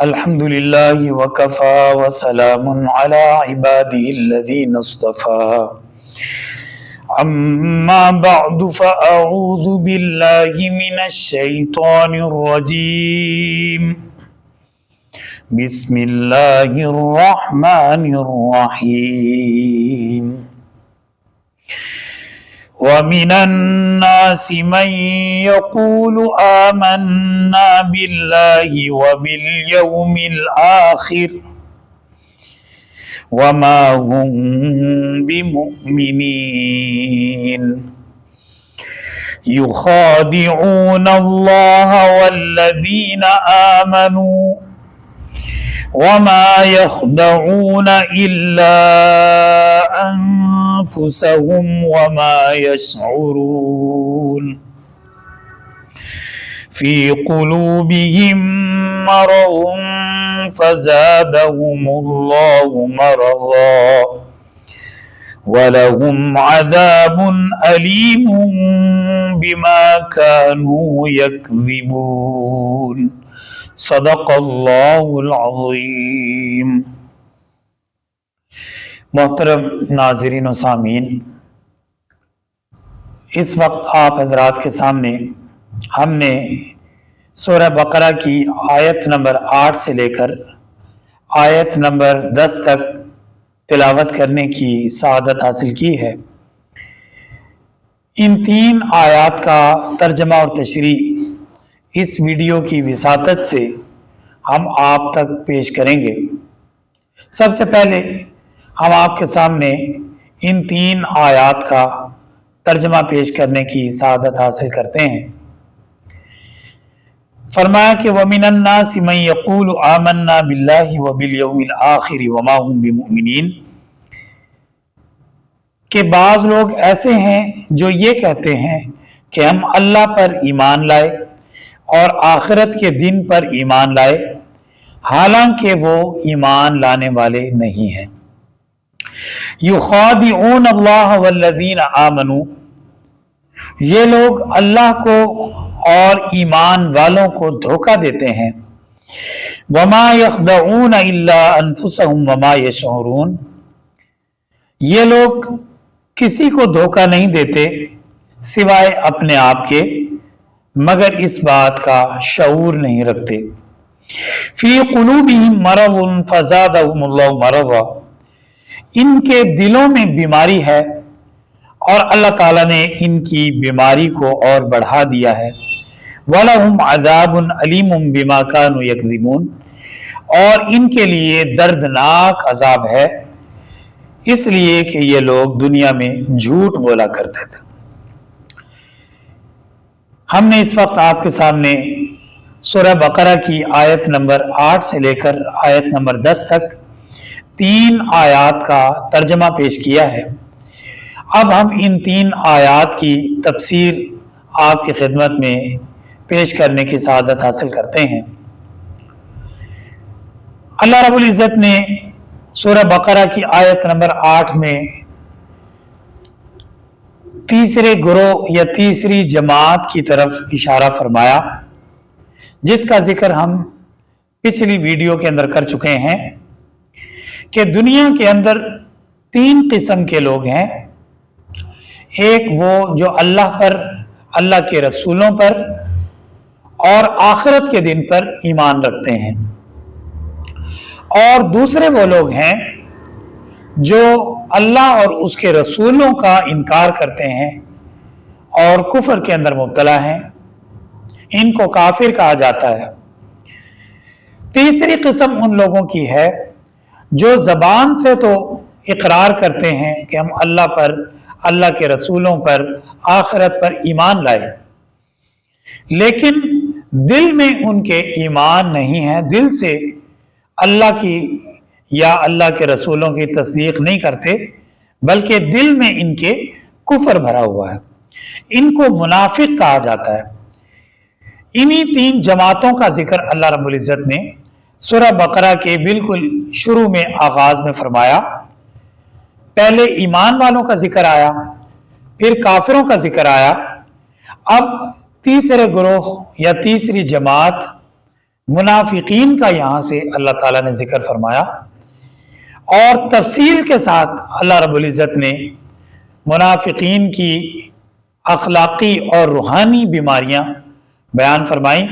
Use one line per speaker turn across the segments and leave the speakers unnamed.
الحمد لله وكفى وسلام على عباده الذين اصطفى أما بعد فأعوذ بالله من الشيطان الرجيم بسم الله الرحمن الرحيم ومن الناس من يقول آمنا بالله وباليوم الآخر وما هم بمؤمنين يخادعون الله والذين آمنوا وما يخدعون إلا أنفسهم وما يشعرون في قلوبهم مرض فزادهم الله مرضا ولهم عذاب أليم بما كانوا يكذبون صدق اللہ العظیم۔ محترم ناظرین و سامعین، اس وقت آپ حضرات کے سامنے ہم نے سورہ بقرہ کی آیت نمبر 8 سے لے کر آیت نمبر 10 تک تلاوت کرنے کی سعادت حاصل کی ہے۔ ان 3 آیات کا ترجمہ اور تشریح اس ویڈیو کی وساطت سے ہم آپ تک پیش کریں گے۔ سب سے پہلے ہم آپ کے سامنے ان 3 آیات کا ترجمہ پیش کرنے کی سعادت حاصل کرتے ہیں۔ فرمایا کہ وَمِنَ النَّاسِ مَن يَقُولُ آمَنَّا بِاللَّهِ وَبِالْيَوْمِ الْآخِرِ وَمَا هُمْ بِمُؤْمِنِينَ کہ بعض لوگ ایسے ہیں جو یہ کہتے ہیں کہ ہم اللہ پر ایمان لائے اور آخرت کے دن پر ایمان لائے، حالانکہ وہ ایمان لانے والے نہیں ہیں۔ یخادعون اللہ والذین آمنوا، یہ لوگ اللہ کو اور ایمان والوں کو دھوکہ دیتے ہیں۔ وما یخدعون الا انفسهم وما یشعرون، یہ لوگ کسی کو دھوکہ نہیں دیتے سوائے اپنے آپ کے، مگر اس بات کا شعور نہیں رکھتے۔ فی قلوبہم مرض فزادہم اللہ مرضا، ان کے دلوں میں بیماری ہے اور اللہ تعالیٰ نے ان کی بیماری کو اور بڑھا دیا ہے۔ وَلَهُمْ عَذَابٌ عَلِيمٌ بِمَا كَانُوا يَكْذِبُونَ، اور ان کے لیے دردناک عذاب ہے اس لیے کہ یہ لوگ دنیا میں جھوٹ بولا کرتے تھے۔ ہم نے اس وقت آپ کے سامنے سورہ بقرہ کی آیت نمبر 8 سے لے کر آیت نمبر 10 تک 3 آیات کا ترجمہ پیش کیا ہے۔ اب ہم ان 3 آیات کی تفسیر آپ کی خدمت میں پیش کرنے کی سعادت حاصل کرتے ہیں۔ اللہ رب العزت نے سورہ بقرہ کی آیت نمبر 8 میں تیسرے گروہ یا تیسری جماعت کی طرف اشارہ فرمایا، جس کا ذکر ہم پچھلی ویڈیو کے اندر کر چکے ہیں کہ دنیا کے اندر 3 قسم کے لوگ ہیں۔ ایک وہ جو اللہ پر، اللہ کے رسولوں پر اور آخرت کے دن پر ایمان رکھتے ہیں، اور دوسرے وہ لوگ ہیں جو اللہ اور اس کے رسولوں کا انکار کرتے ہیں اور کفر کے اندر مبتلا ہیں، ان کو کافر کہا جاتا ہے۔ تیسری قسم ان لوگوں کی ہے جو زبان سے تو اقرار کرتے ہیں کہ ہم اللہ پر، اللہ کے رسولوں پر، آخرت پر ایمان لائے، لیکن دل میں ان کے ایمان نہیں ہے، دل سے اللہ کی یا اللہ کے رسولوں کی تصدیق نہیں کرتے، بلکہ دل میں ان کے کفر بھرا ہوا ہے۔ ان کو منافق کہا جاتا ہے۔ انہی 3 جماعتوں کا ذکر اللہ رب العزت نے سورہ بقرہ کے بالکل شروع میں آغاز میں فرمایا۔ پہلے ایمان والوں کا ذکر آیا، پھر کافروں کا ذکر آیا، اب تیسرے گروہ یا تیسری جماعت मुनाफिकीन का यहाँ से अल्लाह ताला ने जिक्र फरमाया और तफसील के साथ अल्लाह रब्बुल इज़्ज़त ने मुनाफिकीन की अखलाकी और रूहानी बीमारियां बयान फरमाई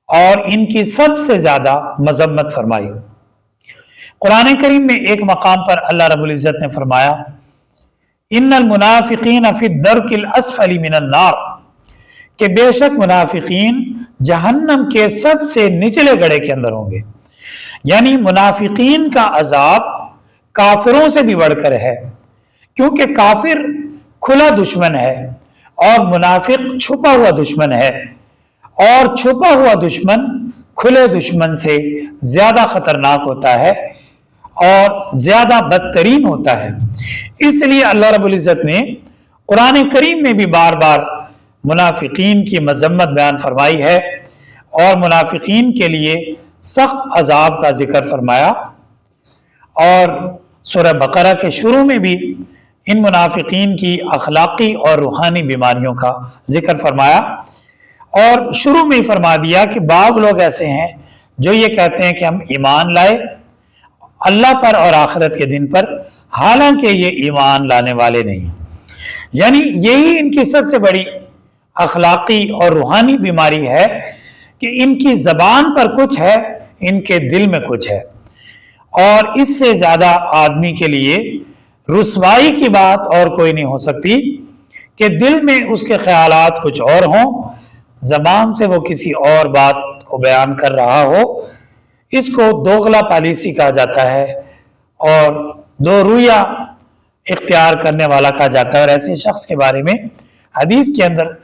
और इनकी सबसे ज़्यादा मजम्मत फरमाई। कुरान करीम में एक मकाम पर अल्लाह रब्बुल इज़्ज़त ने फरमाया, इन्नल मुनाफिकीन फी दर्किल अस्फली मिनन नार, कि बेशक मुनाफिकीन जहन्नम के सबसे निचले गड़े के अंदर होंगे। यानी मुनाफिकीन का अजाब काफिरों से भी बढ़कर है, क्योंकि काफिर खुला दुश्मन है और मुनाफिक छुपा हुआ दुश्मन है, और छुपा हुआ दुश्मन खुले दुश्मन से ज्यादा खतरनाक होता है और ज्यादा बदतरीन होता है। इसलिए अल्लाह रब्बुल इज़्ज़त ने कुरान करीम में भी बार बार मुनाफिकीन की मजम्मत बयान फरमाई है और मुनाफिकीन के लिए सख्त अजाब का जिक्र फरमाया। और सूरह बकरा के शुरू में भी इन मुनाफिकीन की अखलाकी और रूहानी बीमारियों का जिक्र फरमाया और शुरू में ही फरमा दिया कि बाज़ लोग ऐसे हैं जो ये कहते हैं कि हम ईमान लाए अल्लाह पर और आखिरत के दिन पर, हालांकि ये ईमान लाने वाले नहीं। यानी यही इनकी सबसे बड़ी अखलाकी और रूहानी बीमारी है कि इनकी जबान पर कुछ है, इनके दिल में कुछ है। और इससे ज्यादा आदमी के लिए रुसवाई की बात और कोई नहीं हो सकती कि दिल में उसके ख्यालात कुछ और हों, जबान से वो किसी और बात को बयान कर रहा हो। इसको दोगला पॉलिसी कहा जाता है और दो रुया इख्तियार करने वाला कहा जाता है। और ऐसे शख्स के बारे में हदीस के अंदर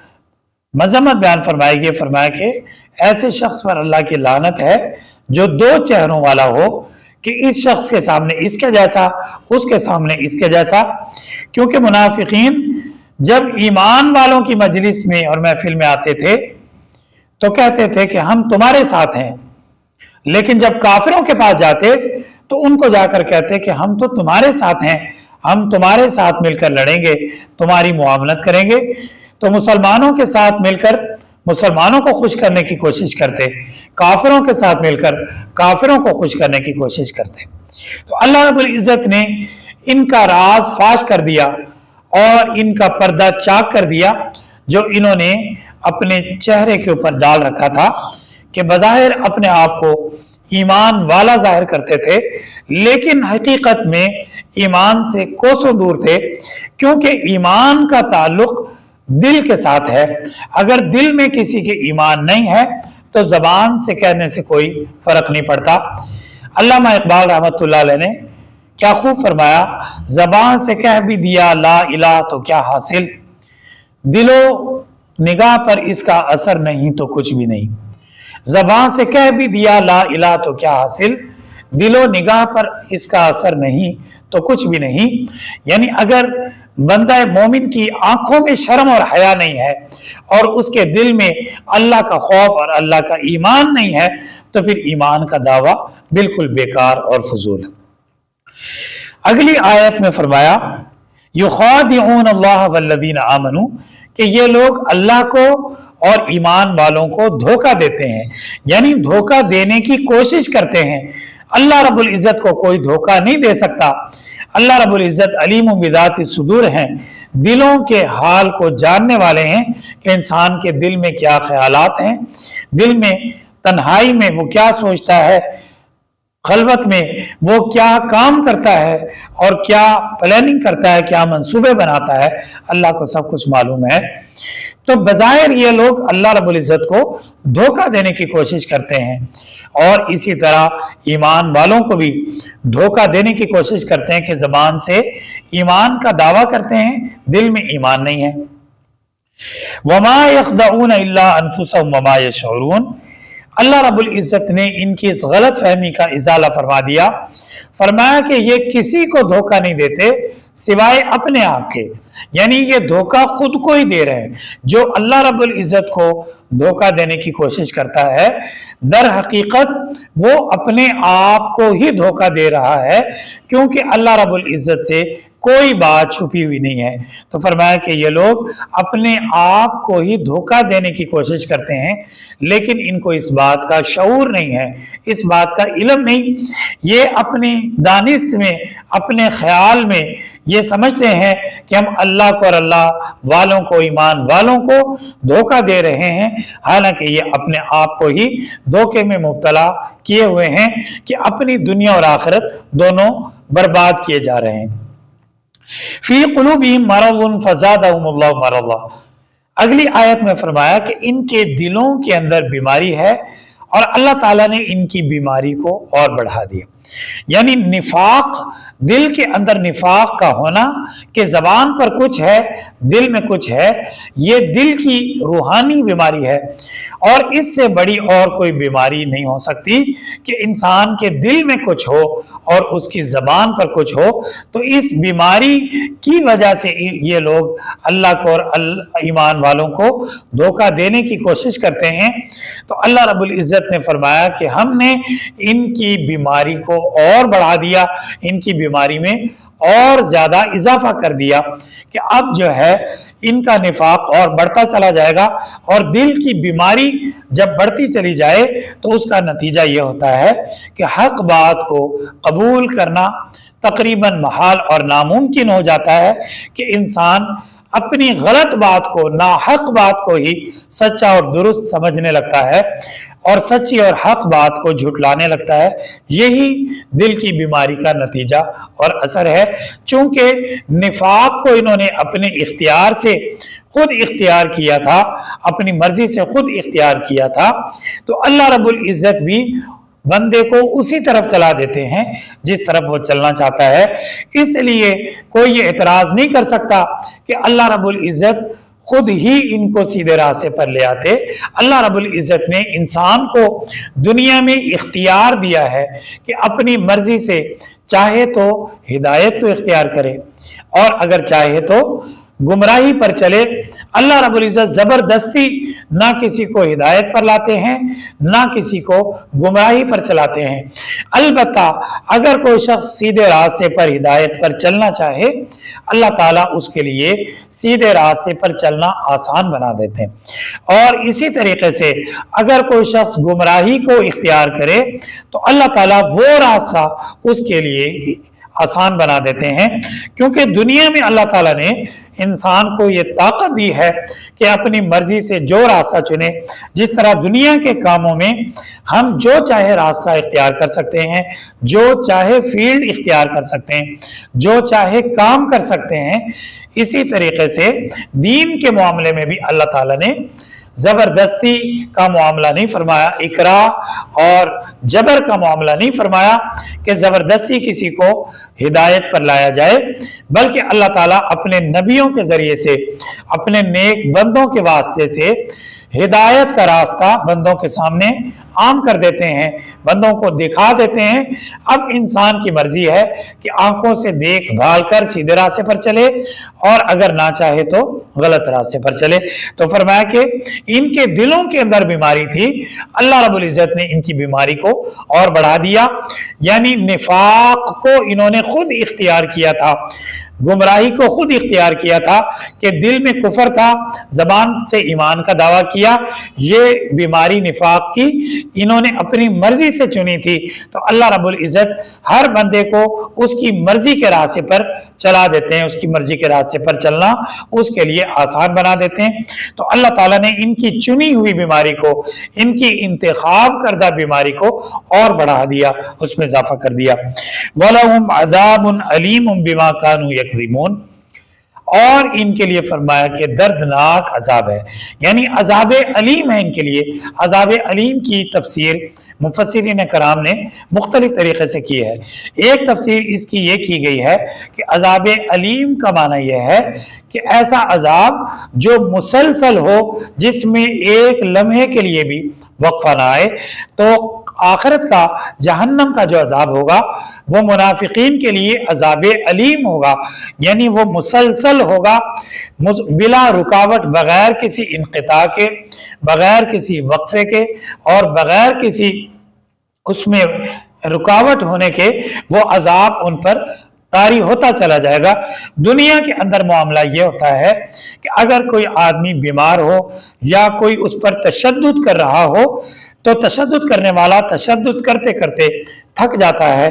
मजम्मत बयान फरमाई गई, फरमाया कि ऐसे शख्स पर अल्लाह की लानत है जो दो चेहरों वाला हो, कि इस शख्स के सामने इसके जैसा, उसके सामने इसके जैसा। क्योंकि मुनाफिकीन जब ईमान वालों की मजलिस में और महफिल में आते थे तो कहते थे कि हम तुम्हारे साथ हैं, लेकिन जब काफिरों के पास जाते तो उनको जाकर कहते कि हम तो तुम्हारे साथ हैं, हम तुम्हारे साथ मिलकर लड़ेंगे, तुम्हारी मुआमलत करेंगे। तो मुसलमानों के साथ मिलकर मुसलमानों को खुश करने की कोशिश करते, काफिरों के साथ मिलकर काफिरों को खुश करने की कोशिश करते। तो अल्लाह रब्बुल इज़्ज़त ने इनका राज फाश कर दिया और इनका पर्दा चाक कर दिया, जो इन्होंने अपने चेहरे के ऊपर डाल रखा था कि बज़ाहिर अपने आप को ईमान वाला जाहिर करते थे, लेकिन हकीकत में ईमान से कोसों दूर थे। क्योंकि ईमान का ताल्लुक दिल के साथ है। अगर दिल में किसी के ईमान नहीं है तो जबान से कहने से कोई फर्क नहीं पड़ता। अल्लामा इकबाल रहमतुल्लाह अलैह ने क्या खूब फरमाया, जबान से कह भी दिया ला इलाह तो क्या हासिल, दिलो निगाह पर इसका असर नहीं तो कुछ भी नहीं। जबान से कह भी दिया ला इलाह तो क्या हासिल, दिलो निगाह पर इसका असर नहीं तो कुछ भी नहीं। यानी अगर बंदा मोमिन की आंखों में शर्म और हया नहीं है और उसके दिल में अल्लाह का खौफ और अल्लाह का ईमान नहीं है तो फिर ईमान का दावा बिल्कुल बेकार और फजूल है। अगली आयत में फरमाया युखादिऊन अल्लाह वल्लज़ीना आमनू, कि ये लोग अल्लाह को और ईमान वालों को धोखा देते हैं, यानी धोखा देने की कोशिश करते हैं। अल्लाह रब्बुल इज़्ज़त को कोई धोखा नहीं दे सकता। अल्लाह रब्बुल इज़्ज़त अलीम बिज़ाति सुदूर हैं, दिलों के हाल को जानने वाले हैं कि इंसान के दिल में क्या ख्यालात हैं, दिल में तन्हाई में वो क्या सोचता है, खलवत में वो क्या काम करता है और क्या प्लानिंग करता है, क्या मंसूबे बनाता है, अल्लाह को सब कुछ मालूम है। तो बज़ाहिर ये लोग अल्लाह रब्बुल इज़्ज़त को धोखा देने की कोशिश करते हैं और इसी तरह ईमान वालों को भी धोखा देने की कोशिश करते हैं कि ज़बान से ईमान का दावा करते हैं, दिल में ईमान नहीं है। वमा यख़दऊन इल्ला अनफुसहुम वमा यशऊरून, अल्लाह रब्बुल इज़्ज़त ने इनकी इस गलत फहमी का इजाला फरमा दिया। फरमाया कि ये किसी को धोखा नहीं देते सिवाय अपने आप के, यानी ये धोखा खुद को ही दे रहे हैं। जो अल्लाह रब्बुल इज़्ज़त को धोखा देने की कोशिश करता है, दर हकीकत वो अपने आप को ही धोखा दे रहा है, क्योंकि अल्लाह रब्बुल इज़्ज़त से कोई बात छुपी हुई नहीं है। तो फरमाया कि ये लोग अपने आप को ही धोखा देने की कोशिश करते हैं, लेकिन इनको इस बात का शऊर नहीं है, इस बात का इल्म नहीं। ये अपनी दानिश में, अपने ख्याल में ये समझते हैं कि हम अल्लाह को और अल्लाह वालों को, ईमान वालों को धोखा दे रहे हैं, हालांकि ये अपने आप को ही धोखे में मुब्तला किए हुए हैं कि अपनी दुनिया और आखिरत दोनों बर्बाद किए जा रहे हैं। फी कुलूबिहिम मरज़ुन फ़ज़ादहुमुल्लाहु मरज़ा। अगली आयत में फरमाया कि इनके दिलों के अंदर बीमारी है और अल्लाह ताला ने इनकी बीमारी को और बढ़ा दिया। यानी निफाक, दिल के अंदर निफाक का होना कि जबान पर कुछ है, दिल में कुछ है, ये दिल की रूहानी बीमारी है। और इससे बड़ी और कोई बीमारी नहीं हो सकती कि इंसान के दिल में कुछ हो और उसकी जबान पर कुछ हो। तो इस बीमारी की वजह से ये लोग अल्लाह को और ईमान वालों को धोखा देने की कोशिश करते हैं। तो अल्लाह रब्बुल इज़्ज़त ने फरमाया कि हमने इनकी बीमारी को और बढ़ा दिया, इनकी बीमारी में और ज्यादा इजाफा कर दिया कि अब जो है इनका निफाक और बढ़ता चला जाएगा। और दिल की बीमारी जब बढ़ती चली जाए तो उसका नतीजा ये होता है कि हक बात को कबूल करना तकरीबन महाल और नामुमकिन हो जाता है कि इंसान अपनी गलत बात को, नाहक बात को ही सच्चा और दुरुस्त समझने लगता है और सच्ची और हक बात को झुटलाने लगता है। यही दिल की बीमारी का नतीजा और असर है। चूंकि निफाक को इन्होंने अपने इख्तियार से खुद इख्तियार किया था, अपनी मर्जी से खुद इख्तियार किया था, तो अल्लाह रब्बुल इज़्ज़त भी बंदे को उसी तरफ चला देते हैं जिस तरफ वो चलना चाहता है। इसलिए कोई ये एतराज नहीं कर सकता कि अल्लाह रब्बुल इज़्ज़त खुद ही इनको सीधे रास्ते पर ले आते। अल्लाह रब्बुल इज़्ज़त ने इंसान को दुनिया में इख्तियार दिया है कि अपनी मर्जी से चाहे तो हिदायत को इख्तियार करे और अगर चाहे तो गुमराही पर चले। अल्लाह रब्बुल इज़्ज़त जबरदस्ती ना किसी को हिदायत पर लाते हैं, ना किसी को गुमराही पर चलाते हैं। अलबत्ता अगर कोई शख्स सीधे रास्ते पर, हिदायत पर चलना चाहे, अल्लाह ताला उसके लिए सीधे रास्ते पर चलना आसान बना देते हैं। और इसी तरीके से अगर कोई शख्स गुमराही को इख्तियार करे तो अल्लाह ताला वो रास्ता उसके लिए आसान बना देते हैं। क्योंकि दुनिया में अल्लाह ताला ने इंसान को ये ताकत दी है कि अपनी मर्जी से जो रास्ता चुने। जिस तरह दुनिया के कामों में हम जो चाहे रास्ता इख्तियार कर सकते हैं, जो चाहे फील्ड इख्तियार कर सकते हैं, जो चाहे काम कर सकते हैं, इसी तरीके से दीन के मामले में भी अल्लाह ताला ने जबरदस्ती का मामला नहीं फरमाया, इकरा और जबर का मामला नहीं फरमाया कि जबरदस्ती किसी को हिदायत पर लाया जाए, बल्कि अल्लाह ताला अपने नबियों के जरिए से, अपने नेक बंदों के वास्ते से हिदायत का रास्ता बंदों के सामने आम कर देते हैं, बंदों को दिखा देते हैं। अब इंसान की मर्जी है कि आंखों से देख भाल कर सीधे रास्ते पर चले और अगर ना चाहे तो गलत रास्ते पर चले। तो फरमाया कि इनके दिलों के अंदर बीमारी थी, अल्लाह रब्बुल इज़्ज़त ने इनकी बीमारी को और बढ़ा दिया। यानी निफाक को इन्होंने खुद इख्तियार किया था, गुमराही को खुद इख्तियार किया था कि दिल में कुफर था, जबान से ईमान का दावा किया। ये बीमारी निफाक की इन्होंने अपनी मर्जी से चुनी थी। तो अल्लाह रब्बुल इज़्ज़त हर बंदे को उसकी मर्जी के रास्ते पर चला देते हैं, उसकी मर्जी के रास्ते पर चलना उसके लिए आसान बना देते हैं। तो अल्लाह ताला ने इनकी चुनी हुई बीमारी को, इनकी इंतखाब करदा बीमारी को और बढ़ा दिया, उसमें इजाफा कर दिया। वलहुम अज़ाबुन अलीमुम बिमा कानू यकज़िमून, और इनके लिए फरमाया कि दर्दनाक अजाब है, यानी अजाब अलीम है इनके लिए। अजाब अलीम की तफसीर मुफस्सिरीन कराम ने मुख्तलिफ तरीके से की है। एक तफसीर इसकी ये की गई है कि अजाब अलीम का माना यह है कि ऐसा अजाब जो मुसलसल हो, जिसमें एक लम्हे के लिए भी वक्फा ना आए। तो आखिरत का जहन्नम का जो अजाब होगा वो मुनाफिकीन के लिए अजाब अलीम होगा, यानी वो मुसलसल होगा, बिला रुकावट, बगैर किसी इनक़िता के, बगैर किसी वक्फे के और बगैर किसी उसमें रुकावट होने के वो अजाब उन पर طاری ہوتا چلا جائے گا۔ دنیا کے اندر معاملہ یہ ہوتا ہے کہ اگر کوئی آدمی بیمار ہو یا کوئی اس پر تشدد کر رہا ہو تو تشدد کرنے والا تشدد کرتے کرتے تھک جاتا ہے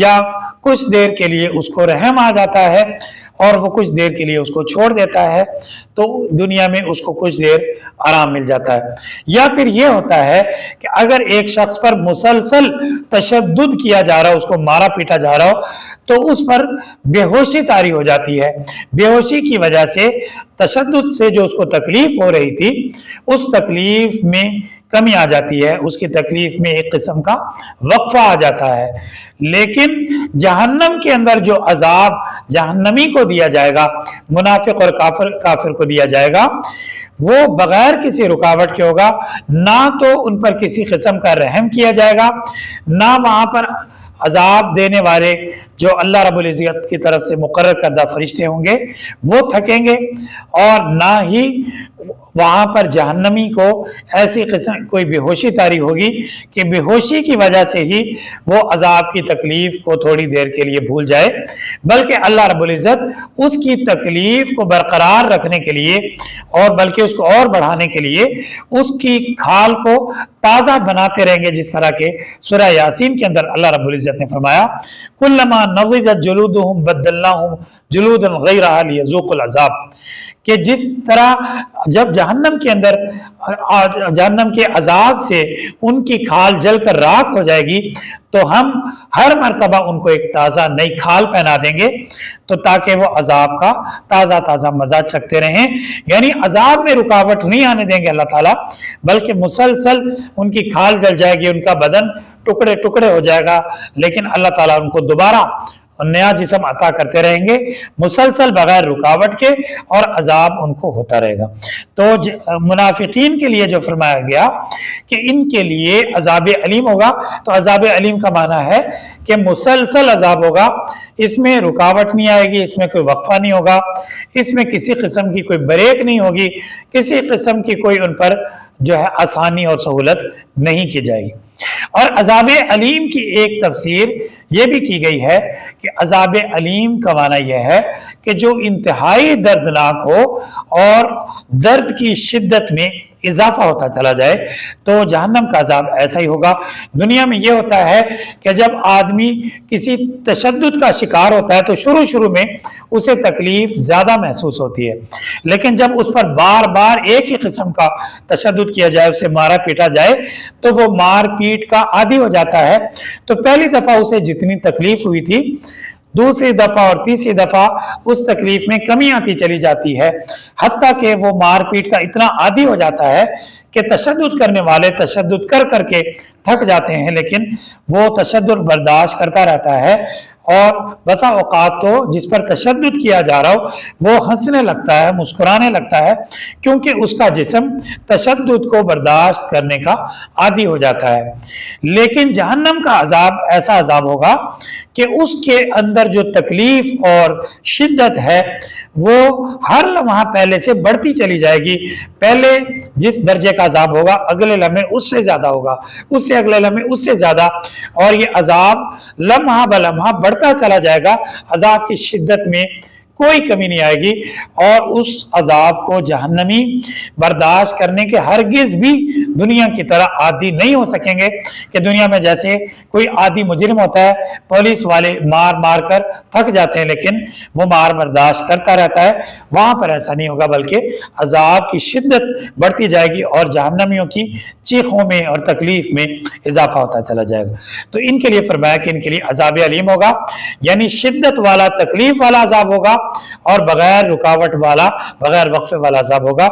یا کچھ دیر کے لیے اس کو رحم آ جاتا ہے اور وہ کچھ دیر کے لیے اس کو چھوڑ دیتا ہے، تو دنیا میں اس کو کچھ دیر آرام مل جاتا ہے۔ یا پھر یہ ہوتا ہے کہ اگر ایک شخص پر مسلسل تشدد کیا جا رہا ہو، اس کو مارا پیٹا جا رہا ہو، تو اس پر بے ہوشی طاری ہو جاتی ہے۔ بے ہوشی کی وجہ سے تشدد سے جو اس کو تکلیف ہو رہی تھی اس تکلیف میں کمی آ جاتی ہے، اس کی تکلیف میں ایک قسم کا وقفہ آ جاتا ہے۔ لیکن جہنم کے اندر جو عذاب جہنمی کو دیا جائے گا، منافق اور کافر کو دیا جائے گا، وہ بغیر کسی رکاوٹ کے ہوگا۔ نہ تو ان پر کسی قسم کا رحم کیا جائے گا، نہ وہاں پر عذاب دینے والے جو اللہ رب العزت کی طرف سے مقرر کردہ فرشتے ہوں گے وہ تھکیں گے، اور نہ ہی وہاں پر جہنمی کو ایسی قسم کوئی بے ہوشی طاری ہوگی کہ بے ہوشی کی وجہ سے ہی وہ عذاب کی تکلیف کو تھوڑی دیر کے لیے بھول جائے، بلکہ اللہ رب العزت اس کی تکلیف کو برقرار رکھنے کے لیے اور بلکہ اس کو اور بڑھانے کے لیے اس کی کھال کو تازہ بناتے رہیں گے، جس طرح کہ سورہ یاسین کے اندر اللہ رب العزت نے فرمایا کلما نضجت جلودہم بدلناہم جلودا غیرہا لیذوقوا العذاب، کہ جس طرح جب جہنم کے عذاب سے ان کی کھال جل کر راکھ ہو جائے گی تو ہم ہر مرتبہ ان کو ایک تازہ نئی کھال پہنا دیں گے، تو تاکہ وہ عذاب کا تازہ تازہ مزہ چکھتے رہیں۔ یعنی عذاب میں رکاوٹ نہیں آنے دیں گے اللہ تعالیٰ، بلکہ مسلسل ان کی کھال جل جائے گی، ان کا بدن ٹکڑے ٹکڑے ہو جائے گا، لیکن اللہ تعالیٰ ان کو دوبارہ نیا جسم عطا کرتے رہیں گے مسلسل بغیر رکاوٹ کے، اور عذاب ان کو ہوتا رہے گا۔ تو منافقین کے لیے جو فرمایا گیا کہ ان کے لیے عذاب علیم ہوگا، تو عذاب علیم کا معنی ہے کہ مسلسل عذاب ہوگا، اس میں رکاوٹ نہیں آئے گی، اس میں کوئی وقفہ نہیں ہوگا، اس میں کسی قسم کی کوئی بریک نہیں ہوگی، کسی قسم کی کوئی ان پر جو ہے آسانی اور سہولت نہیں کی جائے گی۔ اور عذاب علیم کی ایک تفسیر یہ بھی کی گئی ہے کہ عذاب علیم کا معنی یہ ہے کہ جو انتہائی دردناک ہو اور درد کی شدت میں اضافہ ہوتا چلا جائے، تو جہنم کا عذاب ایسا ہی ہوگا۔ دنیا میں یہ ہوتا ہے کہ جب آدمی کسی تشدد کا شکار ہوتا ہے تو شروع میں اسے تکلیف زیادہ محسوس ہوتی ہے، لیکن جب اس پر بار بار ایک ہی قسم کا تشدد کیا جائے، اسے مارا پیٹا جائے، تو وہ مار پیٹ کا عادی ہو جاتا ہے۔ تو پہلی دفعہ اسے جتنی تکلیف ہوئی تھی، دوسری دفعہ اور تیسری دفعہ اس تکلیف میں کمی آتی چلی جاتی ہے، حتیٰ کہ وہ مار پیٹ کا اتنا عادی ہو جاتا ہے کہ تشدد کرنے والے تشدد کر کے تھک جاتے ہیں، لیکن وہ تشدد برداشت کرتا رہتا ہے، اور بسا اوقات تو جس پر تشدد کیا جا رہا ہو وہ ہنسنے لگتا ہے، مسکرانے لگتا ہے، کیونکہ اس کا جسم تشدد کو برداشت کرنے کا عادی ہو جاتا ہے۔ لیکن جہنم کا عذاب ایسا عذاب ہوگا کہ اس کے اندر جو تکلیف اور شدت ہے وہ ہر لمحہ پہلے سے بڑھتی چلی جائے گی۔ پہلے جس درجے کا عذاب ہوگا اگلے لمحے اس سے زیادہ ہوگا، اس سے اگلے لمحے اس سے زیادہ، اور یہ عذاب لمحہ بلمحہ بڑھتا چلا جائے گا۔ عذاب کی شدت میں کوئی کمی نہیں آئے گی، اور اس عذاب کو جہنمی برداشت کرنے کے ہرگز بھی دنیا کی طرح عادی نہیں ہو سکیں گے کہ دنیا میں جیسے کوئی عادی مجرم ہوتا ہے، پولیس والے مار کر تھک جاتے ہیں لیکن وہ مار برداشت کرتا رہتا ہے، وہاں پر ایسا نہیں ہوگا، بلکہ عذاب کی شدت بڑھتی جائے گی اور جہنمیوں کی چیخوں میں اور تکلیف میں اضافہ ہوتا چلا جائے گا۔ تو ان کے لیے فرمایا کہ ان کے لیے عذاب علیم ہوگا، یعنی شدت والا تکلیف والا عذاب ہوگا، اور بغیر رکاوٹ والا بغیر وقفے والا عذاب ہوگا۔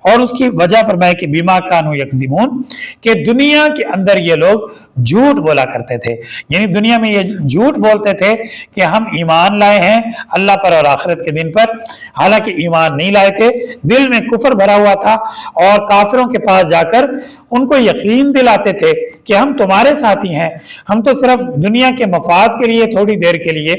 اور اس کی وجہ فرمایا کہ بیما کانوا یکذبون، کہ دنیا کے اندر یہ لوگ جھوٹ بولا کرتے تھے، یعنی دنیا میں یہ جھوٹ بولتے تھے کہ ہم ایمان لائے ہیں اللہ پر اور آخرت کے دن پر، حالانکہ ایمان نہیں لائے تھے، دل میں کفر بھرا ہوا تھا، اور کافروں کے پاس جا کر ان کو یقین دلاتے تھے کہ ہم تمہارے ساتھی ہیں، ہم تو صرف دنیا کے مفاد کے لیے تھوڑی دیر کے لیے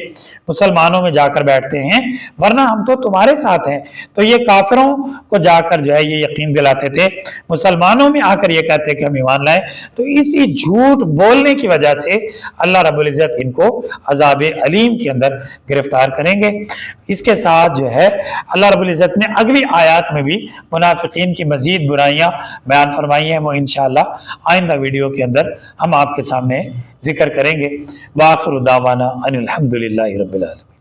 مسلمانوں میں جا کر بیٹھتے ہیں، ورنہ ہم تو تمہارے ساتھ ہیں۔ تو یہ کافروں کو جا کر جو ہے یہ یقین دلاتے تھے، مسلمانوں میں आकर ये कहते हैं कि हम ईमान लाए, तो इसी झूठ बोलने की वजह से अल्लाह रब्बुल इज़्ज़त इनको अज़ाब अलीम के अंदर गिरफ्तार करेंगे। इसके साथ जो है अल्लाह रब्बुल इज़्ज़त ने अगली आयत में भी मुनाफिकीन की मज़ीद बुराइयां बयान फरमाई हैं, वो इंशाअल्लाह आइंदा वीडियो के अंदर हम आपके सामने जिक्र करेंगे। व आखिरु दावाना अनिल हम्दुलिल्लाहि रब्बिल आलमीन।